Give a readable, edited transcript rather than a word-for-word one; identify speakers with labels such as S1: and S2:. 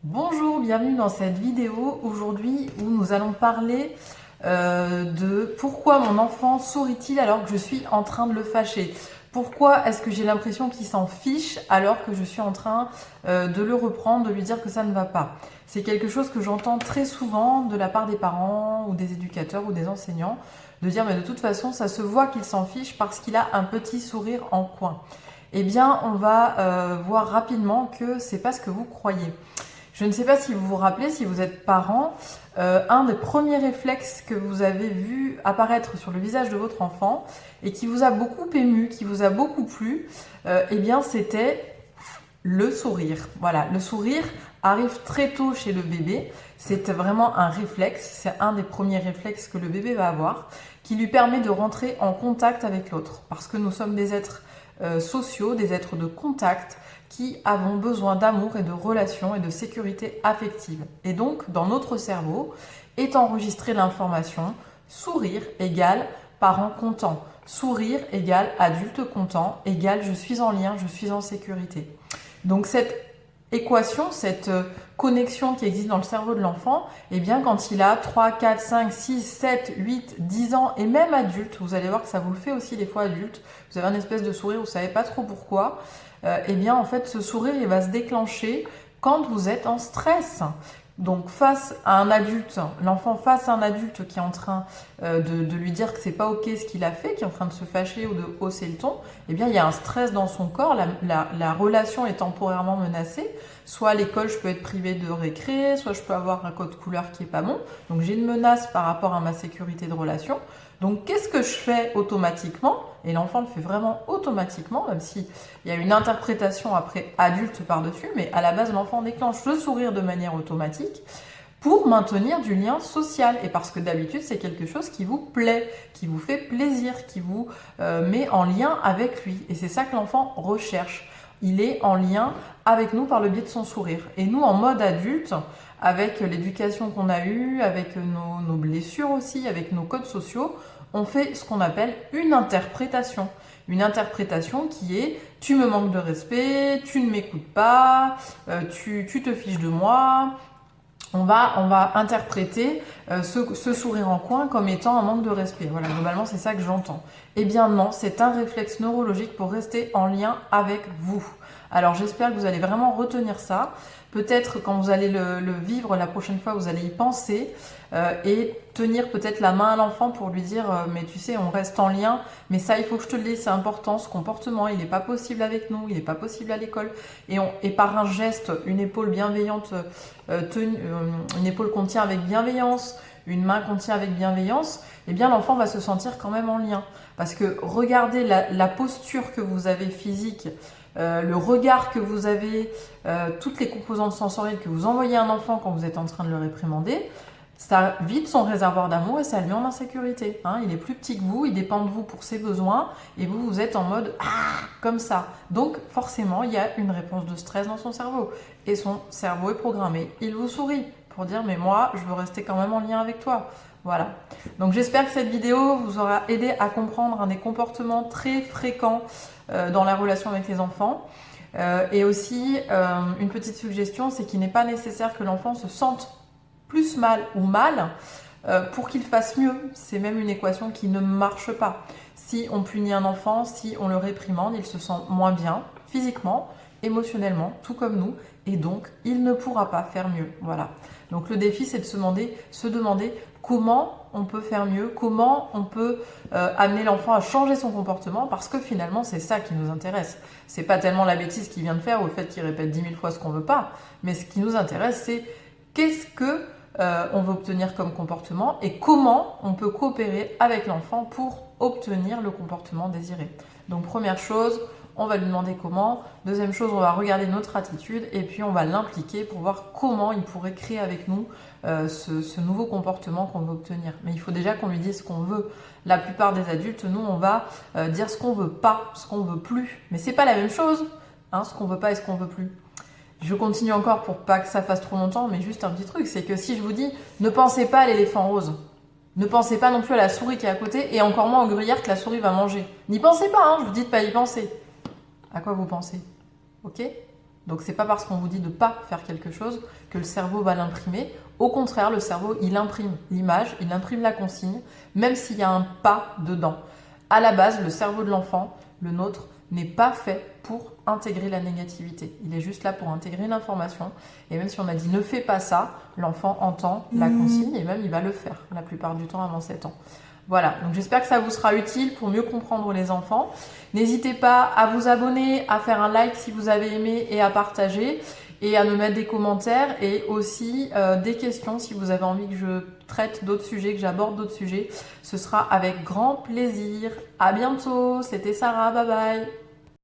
S1: Bonjour, bienvenue dans cette vidéo aujourd'hui où nous allons parler de pourquoi mon enfant sourit-il alors que je suis en train de le fâcher. Pourquoi est-ce que j'ai l'impression qu'il s'en fiche alors que je suis en train de le reprendre, de lui dire que ça ne va pas. C'est quelque chose que j'entends très souvent de la part des parents ou des éducateurs ou des enseignants, de dire mais de toute façon ça se voit qu'il s'en fiche parce qu'il a un petit sourire en coin. Eh bien on va voir rapidement que c'est pas ce que vous croyez. Je ne sais pas si vous vous rappelez, si vous êtes parent, un des premiers réflexes que vous avez vu apparaître sur le visage de votre enfant et qui vous a beaucoup ému, qui vous a beaucoup plu, eh bien c'était le sourire. Voilà, le sourire arrive très tôt chez le bébé. C'est vraiment un réflexe, c'est un des premiers réflexes que le bébé va avoir, qui lui permet de rentrer en contact avec l'autre. Parce que nous sommes des êtres sociaux, des êtres de contact, qui avons besoin d'amour et de relations et de sécurité affective. Et donc, dans notre cerveau, est enregistrée l'information sourire égale parent content, sourire égale adulte content, égale je suis en lien, je suis en sécurité. Donc cette équation, cette connexion qui existe dans le cerveau de l'enfant, eh bien quand il a 3, 4, 5, 6, 7, 8, 10 ans et même adulte, vous allez voir que ça vous le fait aussi des fois adulte, vous avez un espèce de sourire, vous ne savez pas trop pourquoi, eh bien en fait ce sourire il va se déclencher quand vous êtes en stress. Donc face à un adulte, l'enfant face à un adulte qui est en train de lui dire que c'est pas ok ce qu'il a fait, qui est en train de se fâcher ou de hausser le ton, eh bien il y a un stress dans son corps, la relation est temporairement menacée, soit à l'école je peux être privée de récré, soit je peux avoir un code couleur qui est pas bon, donc j'ai une menace par rapport à ma sécurité de relation. Donc qu'est-ce que je fais automatiquement? Et l'enfant le fait vraiment automatiquement, même s'il y a une interprétation après adulte par-dessus, mais à la base l'enfant déclenche le sourire de manière automatique pour maintenir du lien social. Et parce que d'habitude c'est quelque chose qui vous plaît, qui vous fait plaisir, qui vous met en lien avec lui. Et c'est ça que l'enfant recherche. Il est en lien avec nous par le biais de son sourire. Et nous en mode adulte, avec l'éducation qu'on a eue, avec nos blessures aussi, avec nos codes sociaux, on fait ce qu'on appelle une interprétation. Une interprétation qui est tu me manques de respect, tu ne m'écoutes pas, tu te fiches de moi. On va interpréter ce sourire en coin comme étant un manque de respect. Voilà, globalement, c'est ça que j'entends. Eh bien non, c'est un réflexe neurologique pour rester en lien avec vous. Alors j'espère que vous allez vraiment retenir ça. Peut-être quand vous allez le vivre la prochaine fois, vous allez y penser et tenir peut-être la main à l'enfant pour lui dire mais tu sais, on reste en lien, mais ça, il faut que je te le dise, c'est important, ce comportement, il n'est pas possible avec nous, il n'est pas possible à l'école. Et par un geste, une épaule bienveillante, une épaule qu'on tient avec bienveillance, une main qu'on tient avec bienveillance, eh bien l'enfant va se sentir quand même en lien. Parce que regardez la posture que vous avez physique, le regard que vous avez, toutes les composantes sensorielles que vous envoyez à un enfant quand vous êtes en train de le réprimander, ça vide son réservoir d'amour et ça le met en insécurité. Hein. Il est plus petit que vous, il dépend de vous pour ses besoins et vous, vous êtes en mode ah, comme ça. Donc forcément, il y a une réponse de stress dans son cerveau et son cerveau est programmé. Il vous sourit pour dire mais moi, je veux rester quand même en lien avec toi. Voilà. Donc j'espère que cette vidéo vous aura aidé à comprendre un des comportements très fréquents dans la relation avec les enfants. Et aussi, une petite suggestion, c'est qu'il n'est pas nécessaire que l'enfant se sente plus mal ou mal pour qu'il fasse mieux. C'est même une équation qui ne marche pas. Si on punit un enfant, si on le réprimande, il se sent moins bien physiquement, émotionnellement, tout comme nous, et donc il ne pourra pas faire mieux. Voilà. Donc le défi, c'est de se demander comment on peut faire mieux, comment on peut amener l'enfant à changer son comportement, parce que finalement, c'est ça qui nous intéresse. C'est pas tellement la bêtise qu'il vient de faire ou le fait qu'il répète 10 000 fois ce qu'on veut pas, mais ce qui nous intéresse, c'est qu'est-ce que on veut obtenir comme comportement et comment on peut coopérer avec l'enfant pour obtenir le comportement désiré. Donc première chose, on va lui demander comment. Deuxième chose, on va regarder notre attitude et puis on va l'impliquer pour voir comment il pourrait créer avec nous ce nouveau comportement qu'on veut obtenir. Mais il faut déjà qu'on lui dise ce qu'on veut. La plupart des adultes, nous, on va dire ce qu'on veut pas, ce qu'on veut plus. Mais c'est pas la même chose, hein, ce qu'on veut pas et ce qu'on veut plus. Je continue encore pour pas que ça fasse trop longtemps, mais juste un petit truc, c'est que si je vous dis ne pensez pas à l'éléphant rose, ne pensez pas non plus à la souris qui est à côté, et encore moins au gruyère que la souris va manger. N'y pensez pas, hein, je vous dis de pas y penser. À quoi vous pensez? Ok? Donc c'est pas parce qu'on vous dit de pas faire quelque chose que le cerveau va l'imprimer. Au contraire, le cerveau, il imprime l'image, il imprime la consigne, même s'il y a un pas dedans. À la base, le cerveau de l'enfant, le nôtre, n'est pas fait pour intégrer la négativité. Il est juste là pour intégrer l'information. Et même si on a dit ne fais pas ça, l'enfant entend la consigne et même il va le faire la plupart du temps avant 7 ans. Voilà, donc j'espère que ça vous sera utile pour mieux comprendre les enfants. N'hésitez pas à vous abonner, à faire un like si vous avez aimé et à partager et à me mettre des commentaires et aussi des questions si vous avez envie que je traite d'autres sujets, que j'aborde d'autres sujets. Ce sera avec grand plaisir. À bientôt, c'était Sarah, bye bye.